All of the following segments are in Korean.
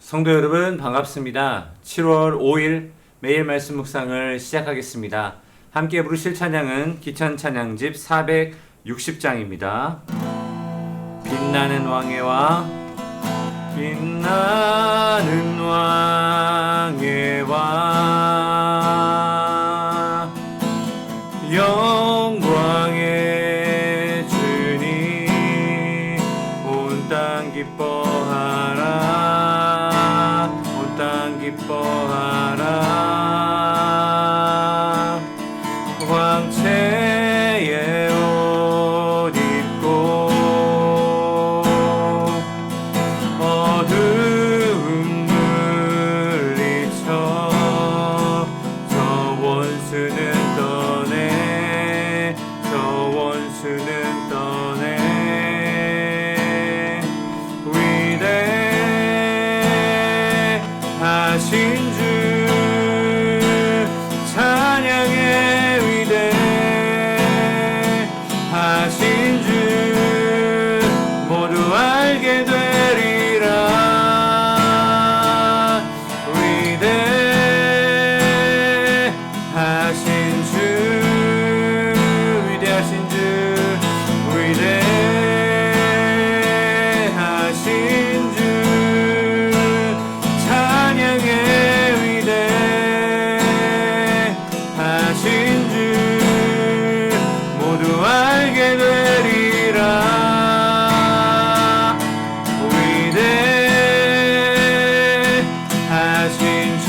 성도 여러분 반갑습니다. 7월 5일 매일 말씀 묵상을 시작하겠습니다. 함께 부르실 찬양은 기천 찬양집 460장입니다. 빛나는 왕의 왕, 빛나는 왕의 왕, 영광의 주님, 온 땅 기뻐하라, 온 땅 기뻐하라. 광채의 옷 입고 어두움 물리쳐 저 원수는 떠내, 저 원수는 떠내. 위대하신 주 찬양의 위대하신 주 모두 알게 되리라. 위대하신 주, 위대하신 주, 위대하신 주 찬양의 위대하신 주 모두 알게 되리라. 위대하신 주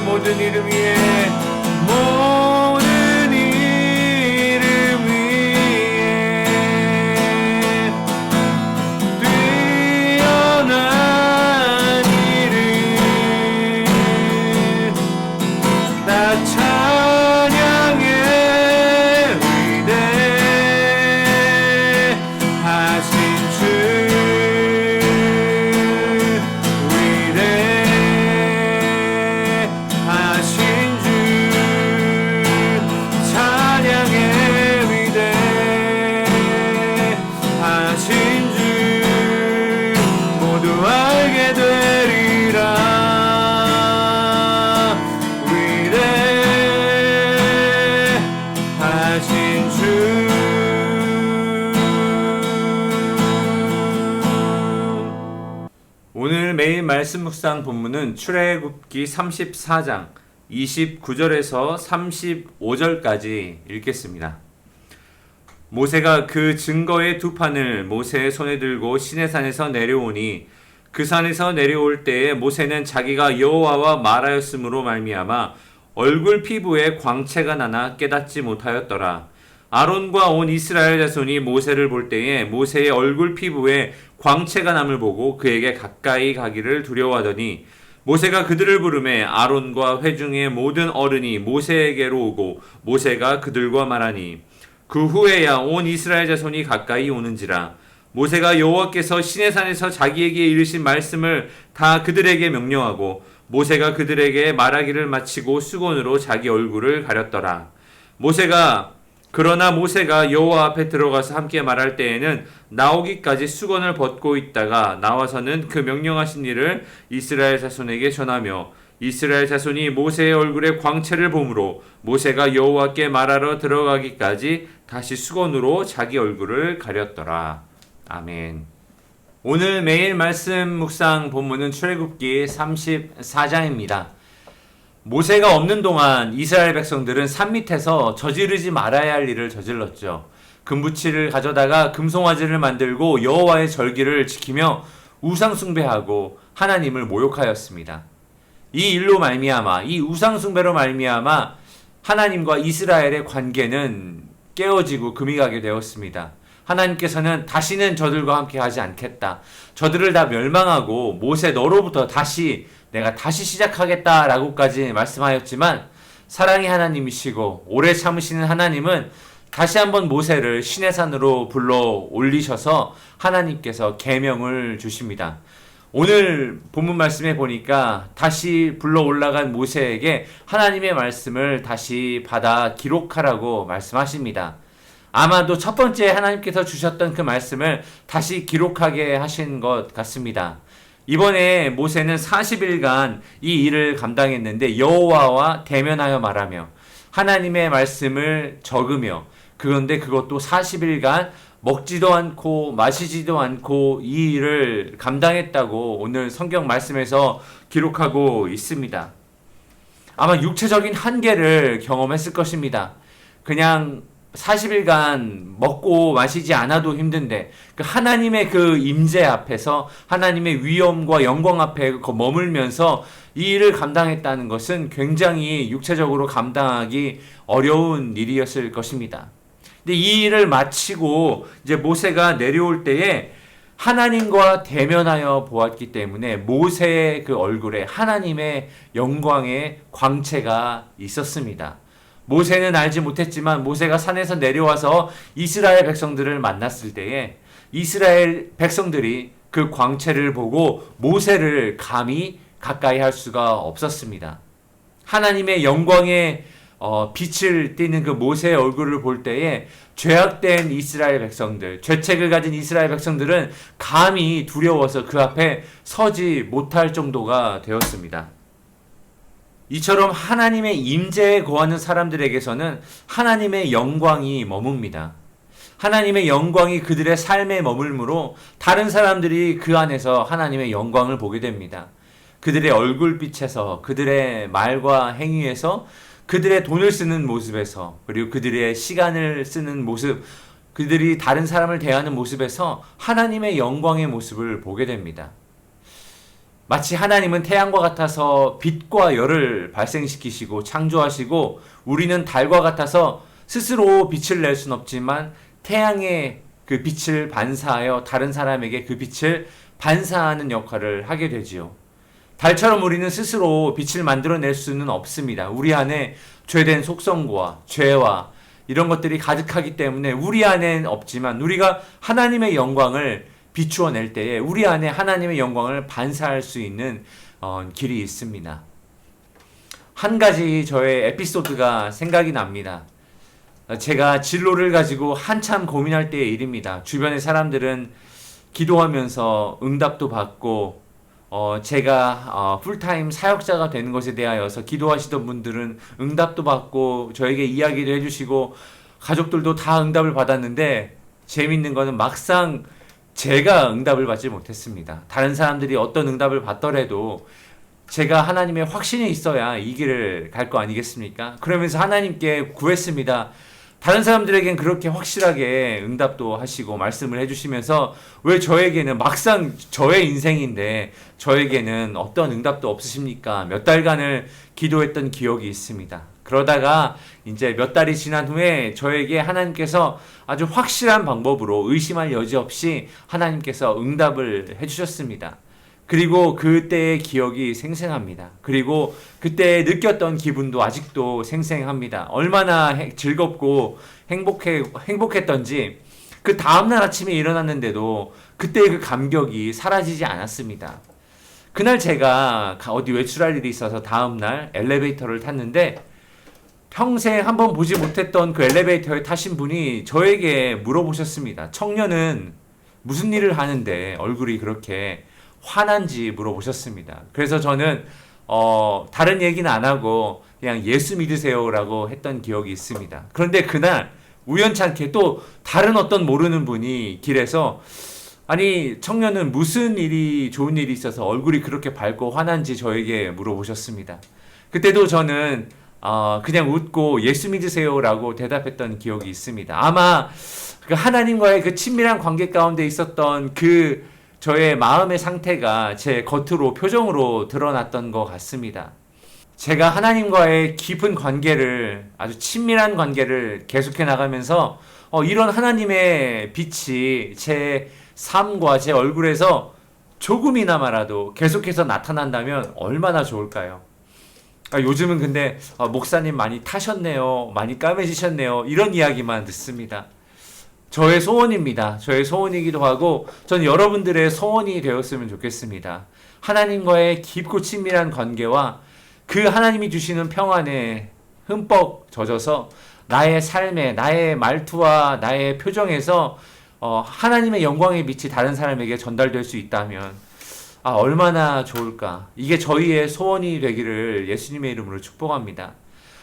모든 이름 위에, 모든 이름 위에 뛰어난 이름 다 찬양의 위대하신 주, 위대하신 주 찬양의 위대하신 주 모두 알게 되리라. 위대하신 주. 오늘 매일 말씀 묵상 본문은 출애굽기 34장 29절에서 35절까지 읽겠습니다. 모세가 그 증거의 두 판을 모세의 손에 들고 시내산에서 내려오니 그 산에서 내려올 때에 모세는 자기가 여호와와 말하였으므로 말미암아 얼굴 피부에 광채가 나나 깨닫지 못하였더라. 아론과 온 이스라엘 자손이 모세를 볼 때에 모세의 얼굴 피부에 광채가 남을 보고 그에게 가까이 가기를 두려워하더니 모세가 그들을 부르매 아론과 회중의 모든 어른이 모세에게로 오고 모세가 그들과 말하니 그 후에야 온 이스라엘 자손이 가까이 오는지라. 모세가 여호와께서 시내산에서 자기에게 이르신 말씀을 다 그들에게 명령하고 모세가 그들에게 말하기를 마치고 수건으로 자기 얼굴을 가렸더라. 그러나 모세가 여호와 앞에 들어가서 함께 말할 때에는 나오기까지 수건을 벗고 있다가 나와서는 그 명령하신 일을 이스라엘 자손에게 전하며 이스라엘 자손이 모세의 얼굴에 광채를 보므로 모세가 여호와께 말하러 들어가기까지 다시 수건으로 자기 얼굴을 가렸더라. 아멘. 오늘 매일 말씀 묵상 본문은 출애굽기 34장입니다. 모세가 없는 동안 이스라엘 백성들은 산 밑에서 저지르지 말아야 할 일을 저질렀죠. 금붙이를 가져다가 금송아지를 만들고 여호와의 절기를 지키며 우상 숭배하고 하나님을 모욕하였습니다. 이 일로 말미암아, 이 우상 숭배로 말미암아 하나님과 이스라엘의 관계는 깨어지고 금이 가게 되었습니다. 하나님께서는 다시는 저들과 함께 하지 않겠다. 저들을 다 멸망하고 모세 너로부터 내가 다시 시작하겠다라고까지 말씀하였지만 사랑의 하나님이시고 오래 참으시는 하나님은 다시 한번 모세를 시내산으로 불러 올리셔서 하나님께서 계명을 주십니다. 오늘 본문 말씀에 보니까 다시 불러 올라간 모세에게 하나님의 말씀을 다시 받아 기록하라고 말씀하십니다. 아마도 첫 번째 하나님께서 주셨던 그 말씀을 다시 기록하게 하신 것 같습니다. 이번에 모세는 40일간 이 일을 감당했는데 여호와와 대면하여 말하며 하나님의 말씀을 적으며, 그런데 그것도 40일간 먹지도 않고 마시지도 않고 이 일을 감당했다고 오늘 성경 말씀에서 기록하고 있습니다. 아마 육체적인 한계를 경험했을 것입니다. 그냥 40일간 먹고 마시지 않아도 힘든데 그 하나님의 그 임재 앞에서 하나님의 위엄과 영광 앞에 머물면서 이 일을 감당했다는 것은 굉장히 육체적으로 감당하기 어려운 일이었을 것입니다. 근데 이 일을 마치고 이제 모세가 내려올 때에 하나님과 대면하여 보았기 때문에 모세의 그 얼굴에 하나님의 영광의 광채가 있었습니다. 모세는 알지 못했지만 모세가 산에서 내려와서 이스라엘 백성들을 만났을 때에 이스라엘 백성들이 그 광채를 보고 모세를 감히 가까이 할 수가 없었습니다. 하나님의 영광의 빛을 띠는 그 모세의 얼굴을 볼 때에 죄악된 이스라엘 백성들, 죄책을 가진 이스라엘 백성들은 감히 두려워서 그 앞에 서지 못할 정도가 되었습니다. 이처럼 하나님의 임재에 거하는 사람들에게서는 하나님의 영광이 머뭅니다. 하나님의 영광이 그들의 삶에 머물므로 다른 사람들이 그 안에서 하나님의 영광을 보게 됩니다. 그들의 얼굴빛에서, 그들의 말과 행위에서, 그들의 돈을 쓰는 모습에서, 그리고 그들의 시간을 쓰는 모습, 그들이 다른 사람을 대하는 모습에서 하나님의 영광의 모습을 보게 됩니다. 마치 하나님은 태양과 같아서 빛과 열을 발생시키시고 창조하시고, 우리는 달과 같아서 스스로 빛을 낼 수는 없지만 태양의 그 빛을 반사하여 다른 사람에게 그 빛을 반사하는 역할을 하게 되지요. 달처럼 우리는 스스로 빛을 만들어낼 수는 없습니다. 우리 안에 죄된 속성과 죄와 이런 것들이 가득하기 때문에 우리 안엔 없지만, 우리가 하나님의 영광을 비추어 낼 때에 우리 안에 하나님의 영광을 반사할 수 있는 길이 있습니다. 한 가지 저의 에피소드가 생각이 납니다. 제가 진로를 가지고 한참 고민할 때의 일입니다. 주변의 사람들은 기도하면서 응답도 받고, 제가 풀타임 사역자가 되는 것에 대하여서 기도하시던 분들은 응답도 받고 저에게 이야기도 해주시고 가족들도 다 응답을 받았는데, 재밌는 거는 막상 제가 응답을 받지 못했습니다. 다른 사람들이 어떤 응답을 받더라도 제가 하나님의 확신이 있어야 이 길을 갈 거 아니겠습니까? 그러면서 하나님께 구했습니다. 다른 사람들에겐 그렇게 확실하게 응답도 하시고 말씀을 해주시면서 왜 저에게는, 막상 저의 인생인데 저에게는 어떤 응답도 없으십니까? 몇 달간을 기도했던 기억이 있습니다. 그러다가 이제 몇 달이 지난 후에 저에게 하나님께서 아주 확실한 방법으로 의심할 여지 없이 하나님께서 응답을 해주셨습니다. 그리고 그때의 기억이 생생합니다. 그리고 그때 느꼈던 기분도 아직도 생생합니다. 얼마나 즐겁고 행복했던지, 그 다음날 아침에 일어났는데도 그때의 그 감격이 사라지지 않았습니다. 그날 제가 어디 외출할 일이 있어서 다음날 엘리베이터를 탔는데, 평생 한번 보지 못했던 그 엘리베이터에 타신 분이 저에게 물어보셨습니다. 청년은 무슨 일을 하는데 얼굴이 그렇게 화난지 물어보셨습니다. 그래서 저는 다른 얘기는 안 하고 그냥 예수 믿으세요라고 했던 기억이 있습니다. 그런데 그날 우연찮게 또 다른 어떤 모르는 분이 길에서, 아니 청년은 무슨 일이, 좋은 일이 있어서 얼굴이 그렇게 밝고 환한지 저에게 물어보셨습니다. 그때도 저는 그냥 웃고 예수 믿으세요라고 대답했던 기억이 있습니다. 아마 그 하나님과의 그 친밀한 관계 가운데 있었던 그 저의 마음의 상태가 제 겉으로, 표정으로 드러났던 것 같습니다. 제가 하나님과의 깊은 관계를, 아주 친밀한 관계를 계속해 나가면서 이런 하나님의 빛이 제 삶과 제 얼굴에서 조금이나마라도 계속해서 나타난다면 얼마나 좋을까요? 요즘은 근데 목사님 많이 타셨네요, 많이 까매지셨네요, 이런 이야기만 듣습니다. 저의 소원입니다. 저의 소원이기도 하고 전 여러분들의 소원이 되었으면 좋겠습니다. 하나님과의 깊고 친밀한 관계와 그 하나님이 주시는 평안에 흠뻑 젖어서 나의 삶에, 나의 말투와 나의 표정에서 하나님의 영광의 빛이 다른 사람에게 전달될 수 있다면 얼마나 좋을까. 이게 저희의 소원이 되기를 예수님의 이름으로 축복합니다.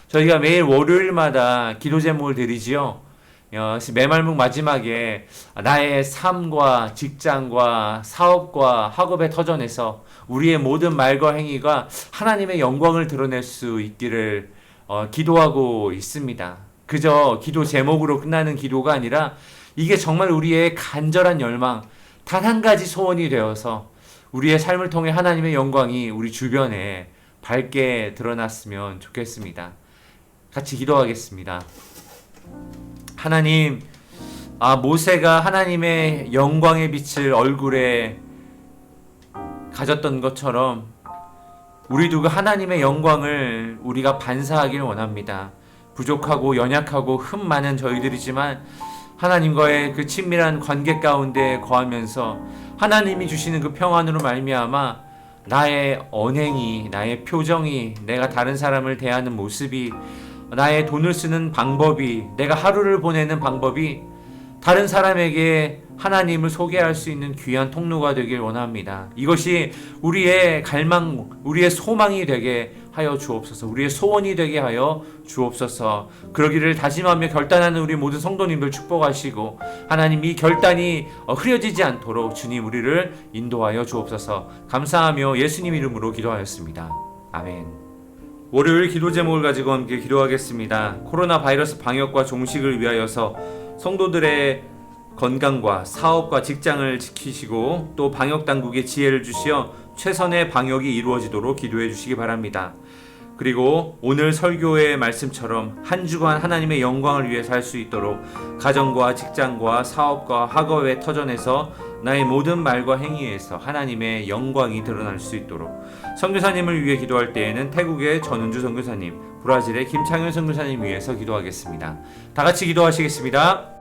저희가 매일 월요일마다 기도 제목을 드리지요. 매말묵 마지막에 나의 삶과 직장과 사업과 학업의 터전에서 우리의 모든 말과 행위가 하나님의 영광을 드러낼 수 있기를 기도하고 있습니다. 그저 기도 제목으로 끝나는 기도가 아니라 이게 정말 우리의 간절한 열망, 단 한 가지 소원이 되어서 우리의 삶을 통해 하나님의 영광이 우리 주변에 밝게 드러났으면 좋겠습니다. 같이 기도하겠습니다. 하나님, 모세가 하나님의 영광의 빛을 얼굴에 가졌던 것처럼 우리도 그 하나님의 영광을 우리가 반사하길 원합니다. 부족하고 연약하고 흠 많은 저희들이지만 하나님과의 그 친밀한 관계 가운데 거하면서 하나님이 주시는 그 평안으로 말미암아 나의 언행이, 나의 표정이, 내가 다른 사람을 대하는 모습이, 나의 돈을 쓰는 방법이, 내가 하루를 보내는 방법이 다른 사람에게 하나님을 소개할 수 있는 귀한 통로가 되길 원합니다. 이것이 우리의 갈망, 우리의 소망이 되게 하여 주옵소서. 우리의 소원이 되게 하여 주옵소서. 그러기를 다짐하며 결단하는 우리 모든 성도님들 축복하시고 하나님 이 결단이 흐려지지 않도록 주님 우리를 인도하여 주옵소서. 감사하며 예수님 이름으로 기도하였습니다. 아멘. 월요일 기도 제목을 가지고 함께 기도하겠습니다. 코로나 바이러스 방역과 종식을 위하여서 성도들의 건강과 사업과 직장을 지키시고 또 방역 당국의 지혜를 주시어 최선의 방역이 이루어지도록 기도해 주시기 바랍니다. 그리고 오늘 설교의 말씀처럼 한 주간 하나님의 영광을 위해 살 수 있도록 가정과 직장과 사업과 학업의 터전에서 나의 모든 말과 행위에서 하나님의 영광이 드러날 수 있도록 선교사님을 위해 기도할 때에는 태국의 전은주 선교사님, 브라질의 김창현 선교사님 위해서 기도하겠습니다. 다 같이 기도하시겠습니다.